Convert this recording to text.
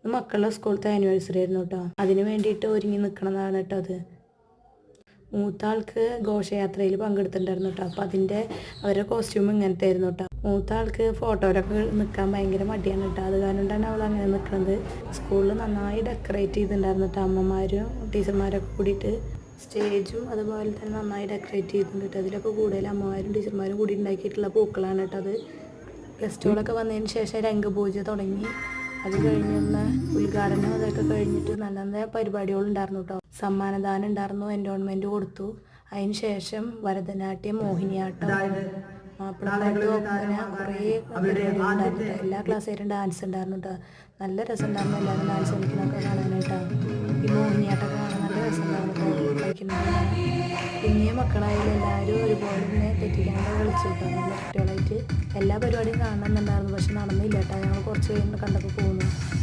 മക്കളുടെ സ്കൂളത്തെ ആനിവേഴ്സറി ആയിരുന്നു കേട്ടോ. അതിന് വേണ്ടിയിട്ട് ഒരുങ്ങി നിൽക്കണതാണ് കേട്ടോ അത്. മൂത്ത ആൾക്ക് ഘോഷയാത്രയിൽ പങ്കെടുത്തിട്ടുണ്ടായിരുന്നു കേട്ടോ. അപ്പോൾ അവരുടെ കോസ്റ്റ്യൂം ഇങ്ങനത്തെ ആയിരുന്നു കേട്ടോ. മൂത്ത ആൾക്ക് ഫോട്ടോയിലൊക്കെ നിൽക്കാൻ ഭയങ്കര മടിയാണ് കേട്ടോ. അത് കാരണം കൊണ്ടാണ് അവൾ അങ്ങനെ നിൽക്കുന്നത്. സ്കൂളിൽ നന്നായി ഡെക്കറേറ്റ് ചെയ്തിട്ടുണ്ടായിരുന്നു കേട്ടോ. അമ്മമാരും ടീച്ചർമാരൊക്കെ കൂടിയിട്ട് സ്റ്റേജും അതുപോലെ തന്നെ നന്നായി ഡെക്കറേറ്റ് ചെയ്തിട്ടുണ്ട് കേട്ടോ. അതിലൊക്കെ കൂടുതൽ അമ്മമാരും ടീച്ചർമാരും കൂടി ഉണ്ടാക്കിയിട്ടുള്ള പൂക്കളാണ് കേട്ടോ അത്. ഗസ്റ്റുകളൊക്കെ വന്നതിന് ശേഷം രംഗപൂജ തുടങ്ങി. അത് കഴിഞ്ഞുള്ള ഉദ്ഘാടനം അതൊക്കെ കഴിഞ്ഞിട്ട് നല്ല നല്ല പരിപാടികളുണ്ടായിരുന്നു കേട്ടോ. സമ്മാനദാനം ഉണ്ടായിരുന്നു, എൻഡോൺമെൻറ്റ് കൊടുത്തു. അതിന് ശേഷം ഭരതനാട്യം, മോഹിനിയാട്ടം, മാപ്പിളപ്പാട്ട്, ഒപ്പന, കുറേ പരിപാടികളുണ്ടായിരുന്നു കേട്ടോ. എല്ലാ ക്ലാസ്സുകാരും ഡാൻസ് ഉണ്ടായിരുന്നു കേട്ടോ. നല്ല രസമുണ്ടായിരുന്നു എല്ലാവരും ഡാൻസ് കളിക്കുന്നതൊക്കെ കാണാനായിട്ടാണ്. ഈ മോഹിനിയാട്ടമൊക്കെ കാണാൻ നല്ല രസമുണ്ടായിരുന്നു കേട്ടോ കളിക്കുന്നത്. കുഞ്ഞിയ മക്കളായാലും എല്ലാവരും ഒരുപോലെ തന്നെ തെറ്റിക്കാണ്ട് കളിച്ചു കേട്ടോ. നല്ല കുട്ടികളായിട്ട് എല്ലാ പരിപാടിയും കാണണമെന്നുണ്ടായിരുന്നു. പക്ഷെ നടന്നില്ല കേട്ടോ. ഞങ്ങൾ കുറച്ച് കഴിഞ്ഞ് കണ്ടപ്പോൾ പോകുന്നു.